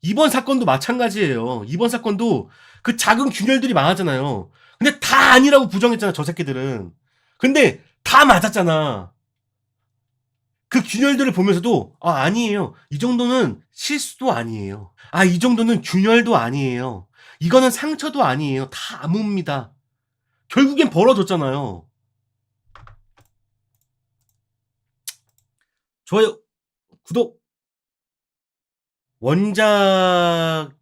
이번 사건도 마찬가지예요. 이번 사건도 그 작은 균열들이 많았잖아요. 근데 다 아니라고 부정했잖아, 저 새끼들은. 근데 다 맞았잖아. 그 균열들을 보면서도 아니에요. 이 정도는 실수도 아니에요. 이 정도는 균열도 아니에요. 이거는 상처도 아니에요. 다 암호입니다. 결국엔 벌어졌잖아요. 좋아요, 구독. 원작이라기엔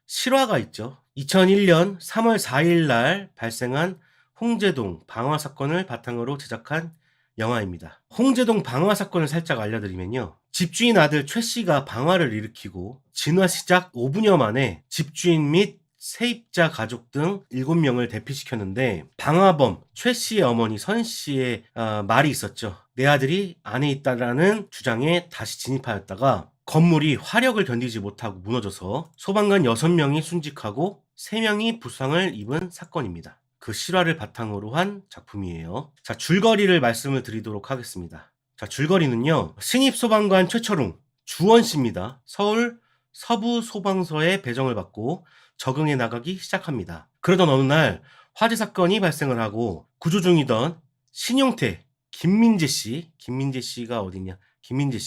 실화가 있죠. 2001년 3월 4일 날 발생한 홍제동 방화 사건을 바탕으로 제작한 영화입니다. 홍제동 방화 사건을 살짝 알려드리면요. 집주인 아들 최 씨가 방화를 일으키고 진화 시작 5분여 만에 집주인 및 세입자 가족 등 7명을 대피시켰는데, 방화범 최 씨의 어머니 선 씨의 말이 있었죠. 내 아들이 안에 있다라는 주장에 다시 진입하였다가 건물이 화력을 견디지 못하고 무너져서 소방관 6명이 순직하고 3명이 부상을 입은 사건입니다. 그 실화를 바탕으로 한 작품이에요. 자, 줄거리를 말씀을 드리도록 하겠습니다. 자, 줄거리는요. 신입 소방관 최철웅, 주원 씨입니다. 서울 서부 소방서에 배정을 받고 적응해 나가기 시작합니다. 그러던 어느 날 화재 사건이 발생을 하고 구조 중이던 신용태, 김민재 씨가 어디냐? 김민재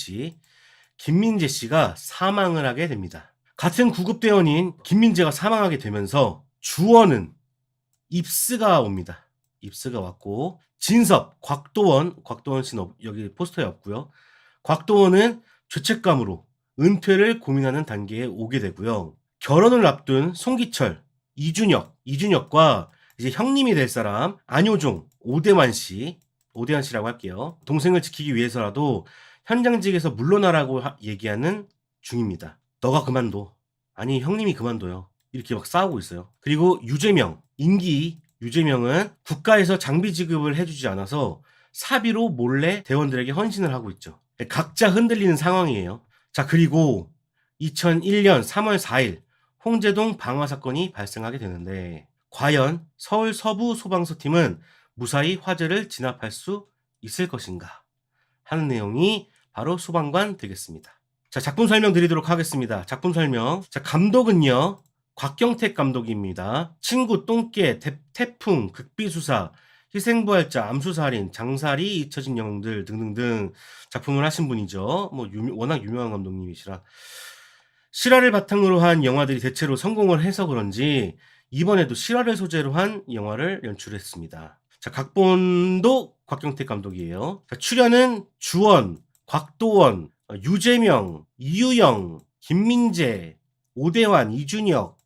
씨가 사망을 하게 됩니다. 같은 구급대원인 김민재가 사망하게 되면서 주원은 입스가 옵니다. 입스가 왔고, 진섭, 곽도원 씨는 여기 포스터에 없고요. 곽도원은 죄책감으로 은퇴를 고민하는 단계에 오게 되고요. 결혼을 앞둔 송기철, 이준혁과 이제 형님이 될 사람 안효종, 오대환 씨라고 할게요. 동생을 지키기 위해서라도 현장직에서 물러나라고 얘기하는 중입니다. 너가 그만둬. 아니, 형님이 그만둬요. 이렇게 막 싸우고 있어요. 그리고 유재명, 유재명은 국가에서 장비 지급을 해주지 않아서 사비로 몰래 대원들에게 헌신을 하고 있죠. 각자 흔들리는 상황이에요. 자, 그리고 2001년 3월 4일 홍제동 방화 사건이 발생하게 되는데, 과연 서울 서부 소방서 팀은 무사히 화재를 진압할 수 있을 것인가 하는 내용이 바로 소방관 되겠습니다. 자, 작품 설명 드리도록 하겠습니다. 작품 설명. 자, 감독은요, 곽경택 감독입니다. 친구, 똥개, 태풍, 극비수사, 희생부활자, 암수살인, 장살이 잊혀진 영웅들 등등등 작품을 하신 분이죠. 워낙 유명한 감독님이시라. 실화를 바탕으로 한 영화들이 대체로 성공을 해서 그런지 이번에도 실화를 소재로 한 영화를 연출했습니다. 자, 각본도 곽경택 감독이에요. 자, 출연은 주원, 곽도원, 유재명, 이유영, 김민재, 오대환, 이준혁,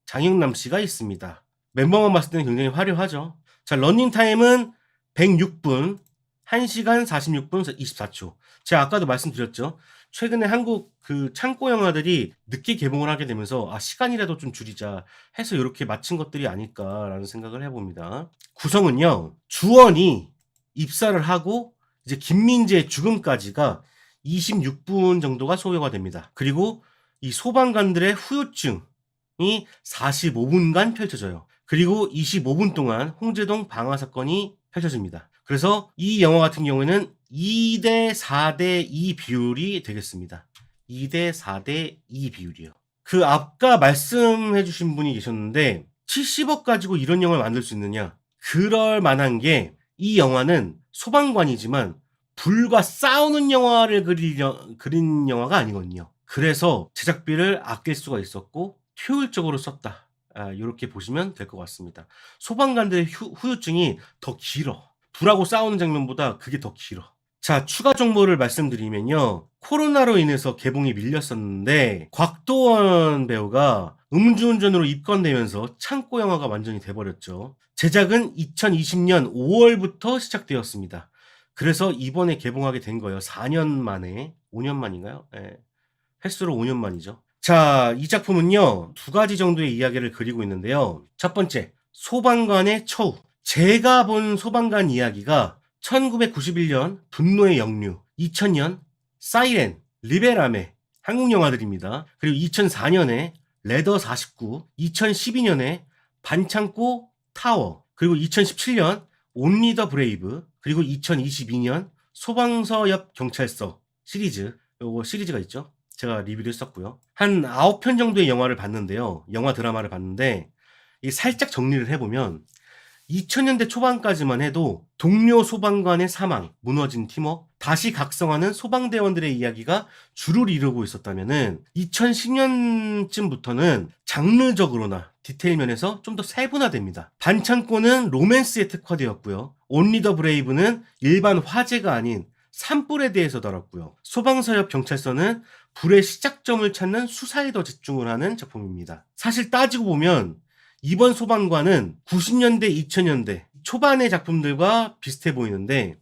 장영남 씨가 있습니다. 멤버만 봤을 때는 굉장히 화려하죠. 자, 러닝타임은 106분, 1시간 46분 24초. 제가 아까도 말씀드렸죠. 최근에 한국 그 창고 영화들이 늦게 개봉을 하게 되면서 시간이라도 좀 줄이자 해서 이렇게 마친 것들이 아닐까라는 생각을 해봅니다. 구성은요, 주원이 입사를 하고 이제 김민재의 죽음까지가 26분 정도가 소요가 됩니다. 그리고 이 소방관들의 후유증이 45분간 펼쳐져요. 그리고 25분 동안 홍제동 방화 사건이 펼쳐집니다. 그래서 이 영화 같은 경우에는 2대 4대 2 비율이 되겠습니다. 2대 4대 2 비율이요. 그 아까 말씀해 주신 분이 계셨는데 70억 가지고 이런 영화를 만들 수 있느냐? 그럴 만한 게, 이 영화는 소방관이지만 불과 싸우는 영화를 그린 영화가 아니거든요. 그래서 제작비를 아낄 수가 있었고 효율적으로 썼다. 이렇게 보시면 될 것 같습니다. 소방관들의 후유증이 더 길어. 불하고 싸우는 장면보다 그게 더 길어. 자, 추가 정보를 말씀드리면요. 코로나로 인해서 개봉이 밀렸었는데 곽도원 배우가 음주운전으로 입건되면서 창고 영화가 완전히 돼버렸죠. 제작은 2020년 5월부터 시작되었습니다. 그래서 이번에 개봉하게 된 거예요. 4년 만에. 5년 만인가요? 횟수로 5년 만이죠. 자, 이 작품은요, 2가지 정도의 이야기를 그리고 있는데요. 첫 번째, 소방관의 처우. 제가 본 소방관 이야기가 1991년 분노의 역류, 2000년 사이렌, 리베라메, 한국 영화들입니다. 그리고 2004년에 레더 49, 2012년에 반창고 타워, 그리고 2017년 온리 더 브레이브, 그리고 2022년 소방서 옆 경찰서 시리즈, 요거 시리즈가 있죠. 제가 리뷰도 했었고요. 한 9편 정도의 영화를 봤는데요. 영화 드라마를 봤는데 이 살짝 정리를 해보면 2000년대 초반까지만 해도 동료 소방관의 사망, 무너진 팀워크, 다시 각성하는 소방대원들의 이야기가 주를 이루고 있었다면은 2010년쯤부터는 장르적으로나 디테일 면에서 좀 더 세분화됩니다. 반창고는 로맨스에 특화되었고요. 온리 더 브레이브는 일반 화재가 아닌 산불에 대해서 다뤘고요. 소방서역 경찰서는 불의 시작점을 찾는 수사에 더 집중을 하는 작품입니다. 사실 따지고 보면 이번 소방관은 90년대, 2000년대 초반의 작품들과 비슷해 보이는데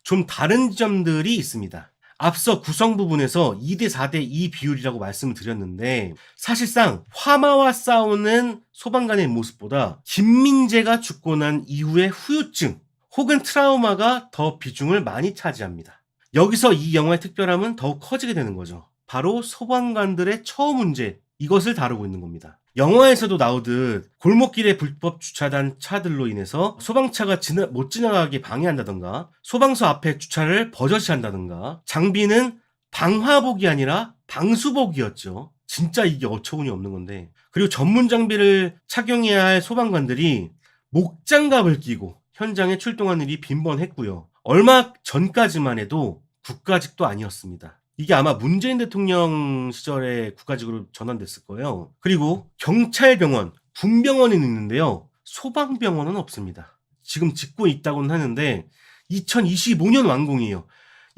좀 다른 점들이 있습니다. 앞서 구성 부분에서 2대 4대 2 비율이라고 말씀을 드렸는데 사실상 화마와 싸우는 소방관의 모습보다 김민재가 죽고 난 이후의 후유증 혹은 트라우마가 더 비중을 많이 차지합니다. 여기서 이 영화의 특별함은 더욱 커지게 되는 거죠. 바로 소방관들의 처우 문제, 이것을 다루고 있는 겁니다. 영화에서도 나오듯 골목길에 불법 주차한 차들로 인해서 소방차가 못 지나가게 방해한다던가 소방서 앞에 주차를 버젓이 한다던가 장비는 방화복이 아니라 방수복이었죠. 진짜 이게 어처구니 없는 건데. 그리고 전문 장비를 착용해야 할 소방관들이 목장갑을 끼고 현장에 출동한 일이 빈번했고요. 얼마 전까지만 해도 국가직도 아니었습니다. 이게 아마 문재인 대통령 시절에 국가직으로 전환됐을 거예요. 그리고 경찰병원, 군병원은 있는데요. 소방병원은 없습니다. 지금 짓고 있다고는 하는데 2025년 완공이에요.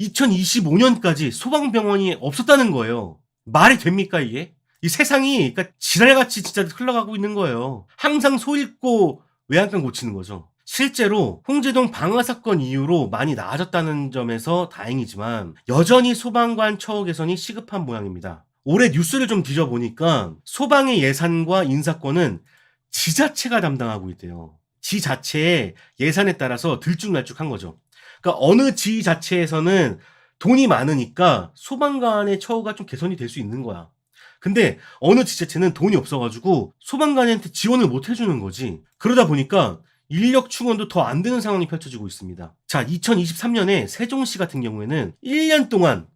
2025년까지 소방병원이 없었다는 거예요. 말이 됩니까 이게? 이 세상이 그러니까 지랄같이 진짜 흘러가고 있는 거예요. 항상 소 잃고 외양간 고치는 거죠. 실제로 홍제동 방화 사건 이후로 많이 나아졌다는 점에서 다행이지만 여전히 소방관 처우 개선이 시급한 모양입니다. 올해 뉴스를 좀 뒤져보니까 소방의 예산과 인사권은 지자체가 담당하고 있대요. 지자체의 예산에 따라서 들쭉날쭉한 거죠. 그러니까 어느 지자체에서는 돈이 많으니까 소방관의 처우가 좀 개선이 될 수 있는 거야. 근데 어느 지자체는 돈이 없어가지고 소방관한테 지원을 못 해주는 거지. 그러다 보니까 인력 충원도 더 안 되는 상황이 펼쳐지고 있습니다. 자, 2023년에 세종시 같은 경우에는 1년 동안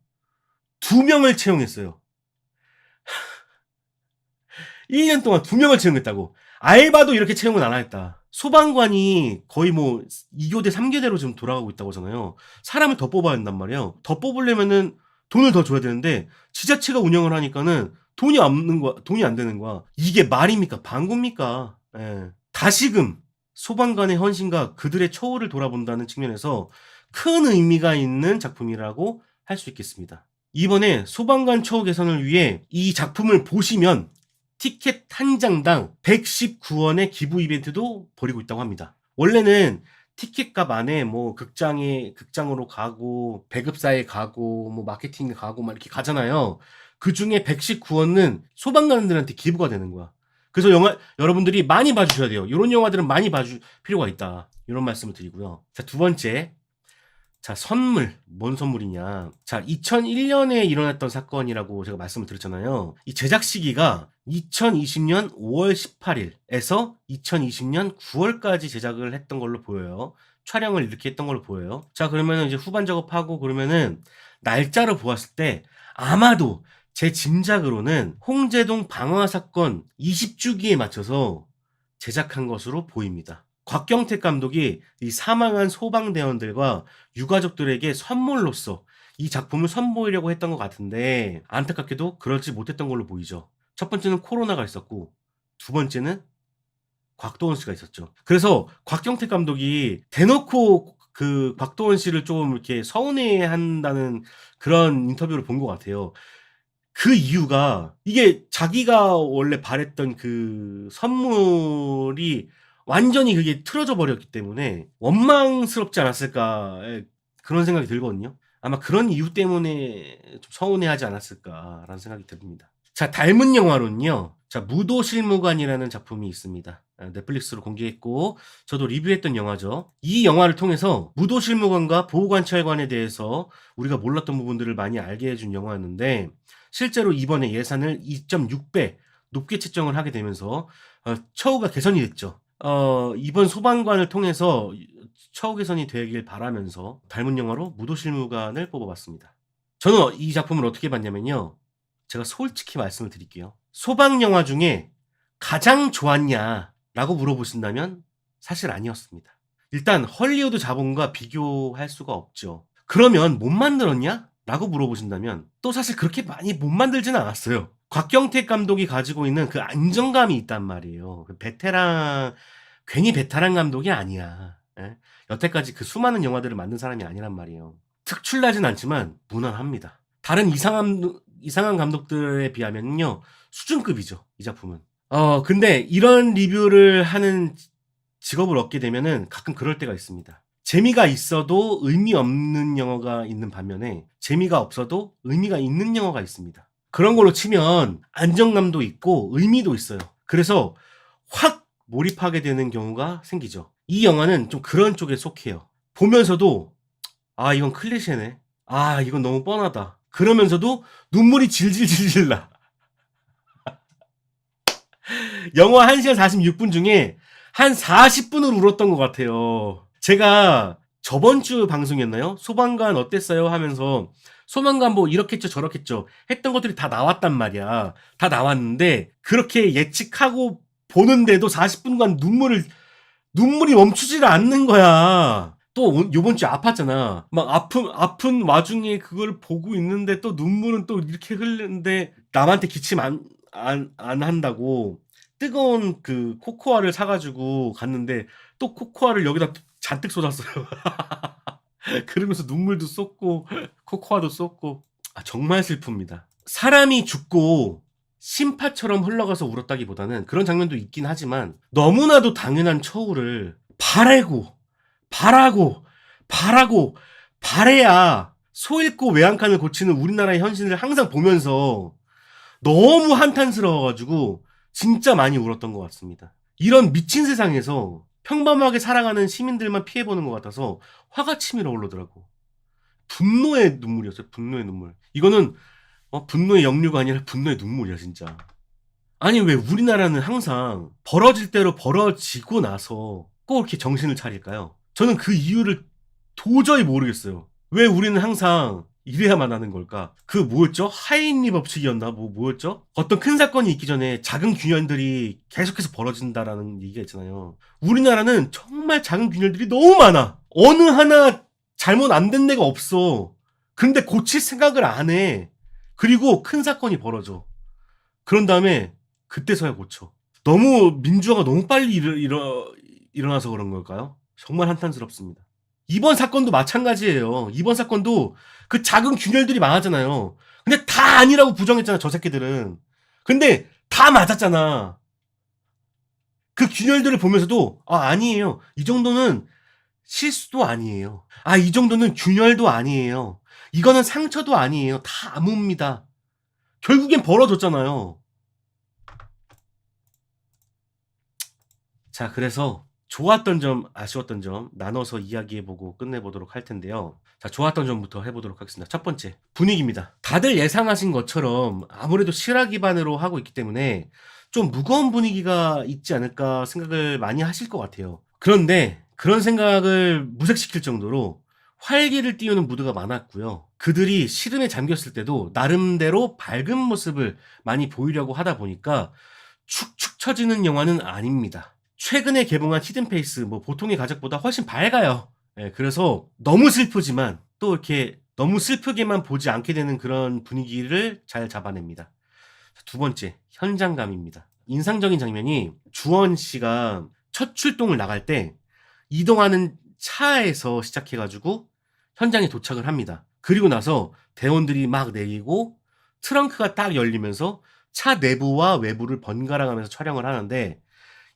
2명을 채용했어요. 1년 동안 2명을 채용했다고. 알바도 이렇게 채용은 안 하겠다. 소방관이 거의 뭐 2교대, 3교대로 지금 돌아가고 있다고 하잖아요. 사람을 더 뽑아야 한단 말이에요. 더 뽑으려면은 돈을 더 줘야 되는데 지자체가 운영을 하니까는 돈이 안 되는 거야. 이게 말입니까? 방구입니까? 예. 다시금 소방관의 헌신과 그들의 처우를 돌아본다는 측면에서 큰 의미가 있는 작품이라고 할 수 있겠습니다. 이번에 소방관 처우 개선을 위해 이 작품을 보시면 티켓 한 장당 119원의 기부 이벤트도 벌이고 있다고 합니다. 원래는 티켓값 안에 뭐 극장으로 가고 배급사에 가고 뭐 마케팅에 가고 막 이렇게 가잖아요. 그 중에 119원은 소방관들한테 기부가 되는 거야. 그래서 여러분들이 많이 봐주셔야 돼요. 이런 영화들은 많이 봐줄 필요가 있다. 이런 말씀을 드리고요. 자, 두 번째. 자, 선물. 뭔 선물이냐. 자, 2001년에 일어났던 사건이라고 제가 말씀을 드렸잖아요. 이 제작 시기가 2020년 5월 18일에서 2020년 9월까지 제작을 했던 걸로 보여요. 촬영을 이렇게 했던 걸로 보여요. 자, 그러면은 이제 후반 작업하고 그러면은 날짜로 보았을 때 아마도 제 짐작으로는 홍제동 방화 사건 20주기에 맞춰서 제작한 것으로 보입니다. 곽경택 감독이 이 사망한 소방대원들과 유가족들에게 선물로서 이 작품을 선보이려고 했던 것 같은데 안타깝게도 그러지 못했던 걸로 보이죠. 첫 번째는 코로나가 있었고 두 번째는 곽도원 씨가 있었죠. 그래서 곽경택 감독이 대놓고 그 곽도원 씨를 좀 이렇게 서운해한다는 그런 인터뷰를 본 것 같아요. 그 이유가 이게 자기가 원래 바랬던 그 선물이 완전히 그게 틀어져 버렸기 때문에 원망스럽지 않았을까 그런 생각이 들거든요. 아마 그런 이유 때문에 좀 서운해하지 않았을까라는 생각이 듭니다. 자, 닮은 영화로는요. 자, 무도실무관이라는 작품이 있습니다. 넷플릭스로 공개했고 저도 리뷰했던 영화죠. 이 영화를 통해서 무도실무관과 보호관찰관에 대해서 우리가 몰랐던 부분들을 많이 알게 해준 영화였는데 실제로 이번에 예산을 2.6배 높게 책정을 하게 되면서 처우가 개선이 됐죠. 이번 소방관을 통해서 처우 개선이 되길 바라면서 닮은 영화로 무도실무관을 뽑아봤습니다. 저는 이 작품을 어떻게 봤냐면요. 제가 솔직히 말씀을 드릴게요. 소방 영화 중에 가장 좋았냐라고 물어보신다면 사실 아니었습니다. 일단 헐리우드 자본과 비교할 수가 없죠. 그러면 못 만들었냐? 라고 물어보신다면 또 사실 그렇게 많이 못 만들지는 않았어요. 곽경택 감독이 가지고 있는 그 안정감이 있단 말이에요. 그 괜히 베테랑 감독이 아니야. 예? 여태까지 그 수많은 영화들을 만든 사람이 아니란 말이에요. 특출나진 않지만 무난합니다. 다른 이상한 감독들에 비하면요 수준급이죠 이 작품은. 근데 이런 리뷰를 하는 직업을 얻게 되면은 가끔 그럴 때가 있습니다. 재미가 있어도 의미 없는 영화가 있는 반면에 재미가 없어도 의미가 있는 영화가 있습니다. 그런 걸로 치면 안정감도 있고 의미도 있어요. 그래서 확 몰입하게 되는 경우가 생기죠. 이 영화는 좀 그런 쪽에 속해요. 보면서도 아 이건 클리셰네. 아 이건 너무 뻔하다. 그러면서도 눈물이 질질질질 나. 영화 1시간 46분 중에 한 40분을 울었던 것 같아요. 제가 저번 주 방송이었나요? 소방관 어땠어요? 하면서 소방관 뭐 이렇겠죠 저렇겠죠 했던 것들이 다 나왔단 말이야. 다 나왔는데 그렇게 예측하고 보는데도 40분간 눈물이 멈추지를 않는 거야. 또 요번 주에 아팠잖아. 막 아픈 와중에 그걸 보고 있는데 또 눈물은 또 이렇게 흐르는데 남한테 기침 안 한다고 뜨거운 그 코코아를 사가지고 갔는데 또 코코아를 여기다 잔뜩 쏟았어요. 그러면서 눈물도 쏟고 코코아도 쏟고 정말 슬픕니다. 사람이 죽고 심파처럼 흘러가서 울었다기보다는 그런 장면도 있긴 하지만 너무나도 당연한 처우를 바라고 바래야 소 잃고 외양간을 고치는 우리나라의 현실을 항상 보면서 너무 한탄스러워가지고 진짜 많이 울었던 것 같습니다. 이런 미친 세상에서 평범하게 살아가는 시민들만 피해보는 것 같아서 화가 치밀어 오르더라고. 분노의 눈물이었어요. 분노의 눈물. 이거는 분노의 역류가 아니라 분노의 눈물이야 진짜. 아니 왜 우리나라는 항상 벌어질 대로 벌어지고 나서 꼭 이렇게 정신을 차릴까요? 저는 그 이유를 도저히 모르겠어요. 왜 우리는 항상 이래야만 하는 걸까? 그 뭐였죠? 하인리 법칙이었나? 뭐였죠? 어떤 큰 사건이 있기 전에 작은 균열들이 계속해서 벌어진다라는 얘기가 있잖아요. 우리나라는 정말 작은 균열들이 너무 많아. 어느 하나 잘못 안 된 데가 없어. 근데 고칠 생각을 안 해. 그리고 큰 사건이 벌어져. 그런 다음에 그때서야 고쳐. 너무 민주화가 너무 빨리 일어나서 그런 걸까요? 정말 한탄스럽습니다. 이번 사건도 마찬가지예요. 이번 사건도 그 작은 균열들이 많았잖아요. 근데 다 아니라고 부정했잖아, 저 새끼들은. 근데 다 맞았잖아. 그 균열들을 보면서도 아니에요. 이 정도는 실수도 아니에요. 이 정도는 균열도 아니에요. 이거는 상처도 아니에요. 다 암호입니다. 결국엔 벌어졌잖아요. 자, 그래서 좋았던 점, 아쉬웠던 점 나눠서 이야기해보고 끝내보도록 할 텐데요. 자, 좋았던 점부터 해보도록 하겠습니다. 첫 번째, 분위기입니다. 다들 예상하신 것처럼 아무래도 실화 기반으로 하고 있기 때문에 좀 무거운 분위기가 있지 않을까 생각을 많이 하실 것 같아요. 그런데 그런 생각을 무색시킬 정도로 활기를 띄우는 무드가 많았고요. 그들이 시름에 잠겼을 때도 나름대로 밝은 모습을 많이 보이려고 하다 보니까 축축 처지는 영화는 아닙니다. 최근에 개봉한 히든페이스, 보통의 가족보다 훨씬 밝아요. 그래서 너무 슬프지만 또 이렇게 너무 슬프게만 보지 않게 되는 그런 분위기를 잘 잡아냅니다. 두 번째, 현장감입니다. 인상적인 장면이 주원 씨가 첫 출동을 나갈 때 이동하는 차에서 시작해가지고 현장에 도착을 합니다. 그리고 나서 대원들이 막 내리고 트렁크가 딱 열리면서 차 내부와 외부를 번갈아 가면서 촬영을 하는데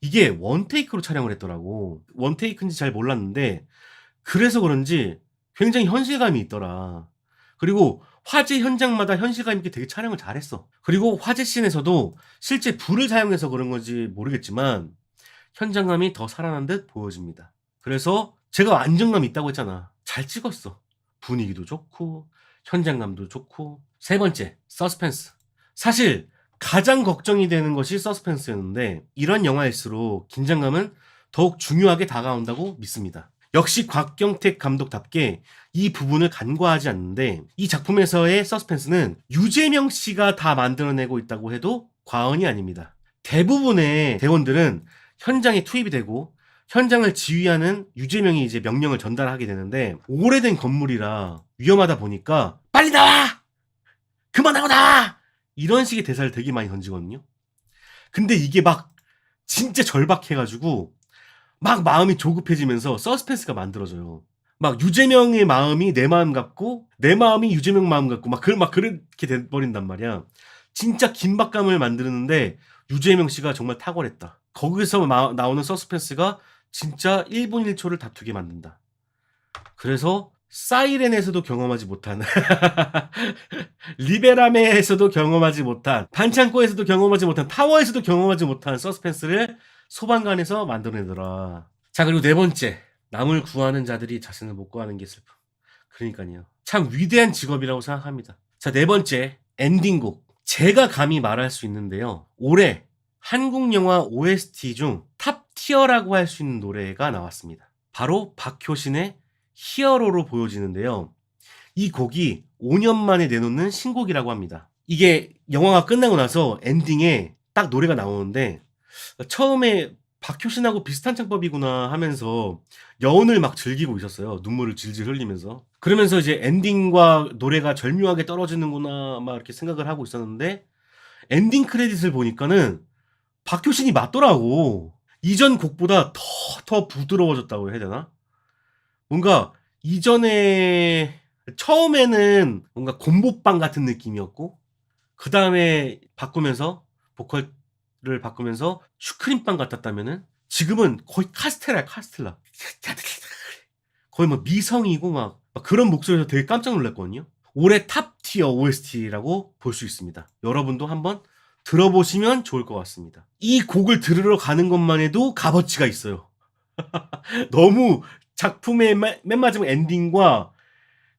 이게 원테이크로 촬영을 했더라고. 원테이크인지 잘 몰랐는데 그래서 그런지 굉장히 현실감이 있더라. 그리고 화재 현장마다 현실감 있게 되게 촬영을 잘했어. 그리고 화재 씬에서도 실제 불을 사용해서 그런 건지 모르겠지만 현장감이 더 살아난 듯 보여집니다. 그래서 제가 안정감 있다고 했잖아. 잘 찍었어. 분위기도 좋고 현장감도 좋고. 세 번째, 서스펜스. 사실 가장 걱정이 되는 것이 서스펜스였는데 이런 영화일수록 긴장감은 더욱 중요하게 다가온다고 믿습니다. 역시 곽경택 감독답게 이 부분을 간과하지 않는데 이 작품에서의 서스펜스는 유재명 씨가 다 만들어내고 있다고 해도 과언이 아닙니다. 대부분의 대원들은 현장에 투입이 되고 현장을 지휘하는 유재명이 이제 명령을 전달하게 되는데 오래된 건물이라 위험하다 보니까 빨리 나와! 그만하고 나와! 이런 식의 대사를 되게 많이 던지거든요. 근데 이게 막 진짜 절박해가지고 막 마음이 조급해지면서 서스펜스가 만들어져요. 막 유재명의 마음이 내 마음 같고 내 마음이 유재명 마음 같고 막 그렇게 돼버린단 말이야. 진짜 긴박감을 만드는데 유재명 씨가 정말 탁월했다. 거기서 나오는 서스펜스가 진짜 1분 1초를 다투게 만든다. 그래서 사이렌에서도 경험하지 못한 리베라메에서도 경험하지 못한 반창고에서도 경험하지 못한 타워에서도 경험하지 못한 서스펜스를 소방관에서 만들어내더라. 자, 그리고 네 번째, 남을 구하는 자들이 자신을 못 구하는 게 슬픔. 그러니까요, 참 위대한 직업이라고 생각합니다. 자, 네 번째, 엔딩곡. 제가 감히 말할 수 있는데요, 올해 한국 영화 OST 중 탑 티어라고 할 수 있는 노래가 나왔습니다. 바로 박효신의 히어로로 보여지는데요, 이 곡이 5년 만에 내놓는 신곡이라고 합니다. 이게 영화가 끝나고 나서 엔딩에 딱 노래가 나오는데 처음에 박효신하고 비슷한 창법이구나 하면서 여운을 막 즐기고 있었어요. 눈물을 질질 흘리면서. 그러면서 이제 엔딩과 노래가 절묘하게 떨어지는구나 막 이렇게 생각을 하고 있었는데 엔딩 크레딧을 보니까는 박효신이 맞더라고. 이전 곡보다 더 부드러워졌다고 해야 되나? 뭔가 이전에 처음에는 뭔가 곰보빵 같은 느낌이었고 그 다음에 바꾸면서 보컬을 바꾸면서 슈크림빵 같았다면은 지금은 거의 카스텔라야, 카스텔라. 거의 막 미성이고 막 그런 목소리에서 되게 깜짝 놀랐거든요. 올해 탑 티어 OST라고 볼 수 있습니다. 여러분도 한번 들어보시면 좋을 것 같습니다. 이 곡을 들으러 가는 것만 해도 값어치가 있어요. 너무 작품의 맨 마지막 엔딩과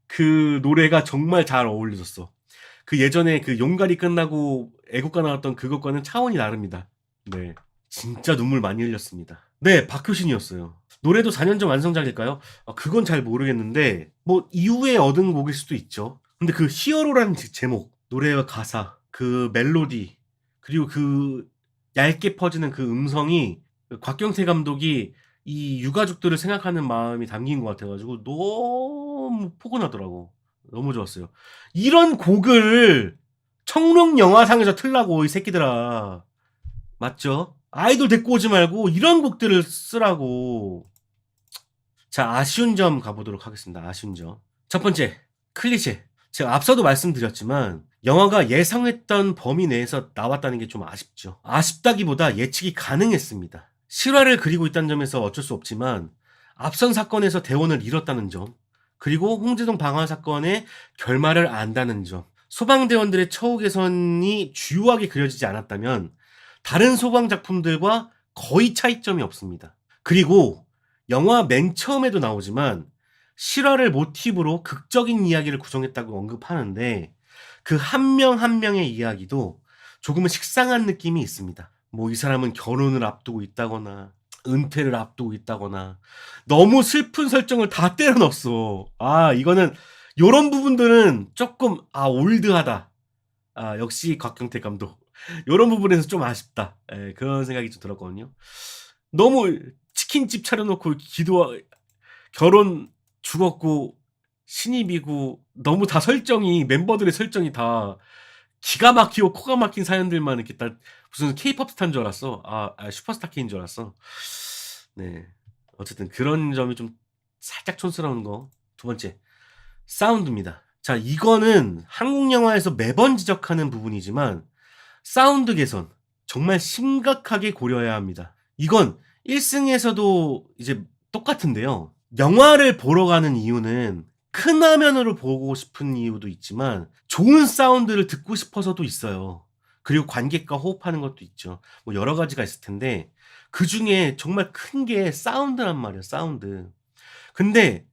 그 노래가 정말 잘 어울려졌어. 그 예전에 그 용가리 끝나고 애국가 나왔던 그것과는 차원이 다릅니다. 네. 진짜 눈물 많이 흘렸습니다. 네, 박효신이었어요. 노래도 4년 전 완성작일까요? 그건 잘 모르겠는데 뭐 이후에 얻은 곡일 수도 있죠. 근데 그 히어로라는 제목, 노래와 가사, 그 멜로디, 그리고 그 얇게 퍼지는 그 음성이 곽경태 감독이 이 유가족들을 생각하는 마음이 담긴 것 같아가지고 너무 포근하더라고. 너무 좋았어요. 이런 곡을 청룡 영화상에서 틀라고 이 새끼들아. 맞죠? 아이돌 데리고 오지 말고 이런 곡들을 쓰라고. 자, 아쉬운 점 가보도록 하겠습니다. 아쉬운 점. 첫 번째, 클리셰. 제가 앞서도 말씀드렸지만 영화가 예상했던 범위 내에서 나왔다는 게 좀 아쉽죠. 아쉽다기보다 예측이 가능했습니다. 실화를 그리고 있다는 점에서 어쩔 수 없지만 앞선 사건에서 대원을 잃었다는 점, 그리고 홍제동 방화 사건의 결말을 안다는 점, 소방대원들의 처우 개선이 주요하게 그려지지 않았다면 다른 소방 작품들과 거의 차이점이 없습니다. 그리고 영화 맨 처음에도 나오지만 실화를 모티브로 극적인 이야기를 구성했다고 언급하는데 그 한 명 한 명의 이야기도 조금은 식상한 느낌이 있습니다. 뭐 이 사람은 결혼을 앞두고 있다거나 은퇴를 앞두고 있다거나 너무 슬픈 설정을 다 때려 넣었어. 이거는 요런 부분들은 조금 올드하다. 역시 곽경택 감독. 요런 부분에서 좀 아쉽다. 그런 생각이 좀 들었거든요. 너무 치킨집 차려놓고 결혼 죽었고 신입이고 너무 다 설정이 멤버들의 설정이 다 기가 막히고 코가 막힌 사연들만 이렇게 딱 무슨 케이팝 스타인 줄 알았어. 슈퍼스타 K인 줄 알았어. 네. 어쨌든 그런 점이 좀 살짝 촌스러운 거. 두 번째, 사운드입니다. 자, 이거는 한국 영화에서 매번 지적하는 부분이지만 사운드 개선 정말 심각하게 고려해야 합니다. 이건 1승에서도 이제 똑같은데요. 영화를 보러 가는 이유는 큰 화면으로 보고 싶은 이유도 있지만 좋은 사운드를 듣고 싶어서도 있어요. 그리고 관객과 호흡하는 것도 있죠. 뭐 여러 가지가 있을 텐데 그 중에 정말 큰 게 사운드란 말이에요. 사운드. 근데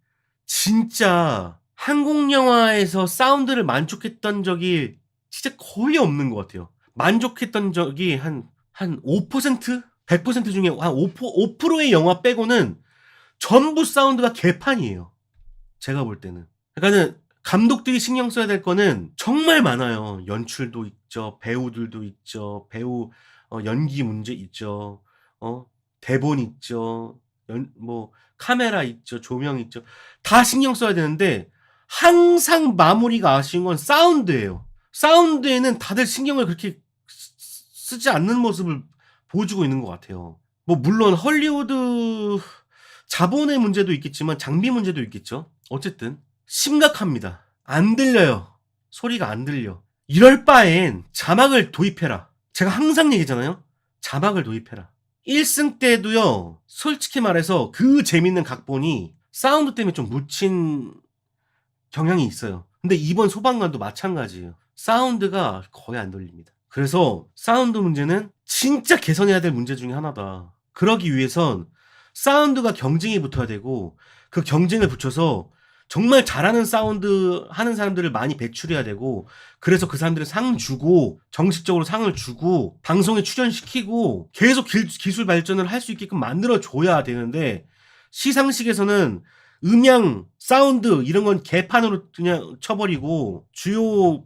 진짜 한국 영화에서 사운드를 만족했던 적이 진짜 거의 없는 것 같아요. 만족했던 적이 한 5%? 100% 중에 한 5%의 영화 빼고는 전부 사운드가 개판이에요. 제가 볼 때는. 그러니까는 감독들이 신경 써야 될 거는 정말 많아요. 연출도 있죠. 배우들도 있죠. 배우 연기 문제 있죠. 대본 있죠. 뭐 카메라 있죠. 조명 있죠. 다 신경 써야 되는데 항상 마무리가 아쉬운 건 사운드예요. 사운드에는 다들 신경을 그렇게 쓰지 않는 모습을 보여주고 있는 것 같아요. 뭐 물론 헐리우드 자본의 문제도 있겠지만 장비 문제도 있겠죠. 어쨌든 심각합니다. 안 들려요. 소리가 안 들려. 이럴 바엔 자막을 도입해라. 제가 항상 얘기잖아요. 자막을 도입해라. 1승 때도요. 솔직히 말해서 그 재밌는 각본이 사운드 때문에 좀 묻힌 경향이 있어요. 근데 이번 소방관도 마찬가지예요. 사운드가 거의 안 들립니다. 그래서 사운드 문제는 진짜 개선해야 될 문제 중에 하나다. 그러기 위해선 사운드가 경쟁이 붙어야 되고 그 경쟁을 붙여서 정말 잘하는 사운드 하는 사람들을 많이 배출해야 되고 그래서 그 사람들을 상 주고 정식적으로 상을 주고 방송에 출연시키고 계속 기술 발전을 할 수 있게끔 만들어 줘야 되는데 시상식에서는 음향, 사운드 이런 건 개판으로 그냥 쳐버리고 주요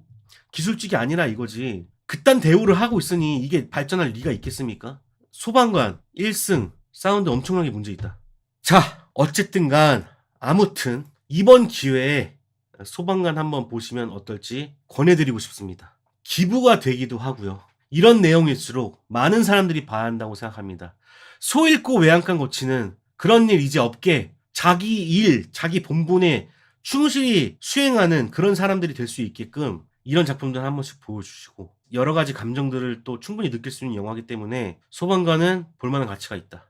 기술직이 아니라 이거지. 그딴 대우를 하고 있으니 이게 발전할 리가 있겠습니까? 소방관 1승 사운드 엄청나게 문제 있다. 자, 어쨌든 간 아무튼 이번 기회에 소방관 한번 보시면 어떨지 권해드리고 싶습니다. 기부가 되기도 하고요. 이런 내용일수록 많은 사람들이 봐야 한다고 생각합니다. 소 잃고 외양간 고치는 그런 일 이제 없게 자기 일, 자기 본분에 충실히 수행하는 그런 사람들이 될 수 있게끔 이런 작품들 한 번씩 보여주시고 여러 가지 감정들을 또 충분히 느낄 수 있는 영화이기 때문에 소방관은 볼만한 가치가 있다.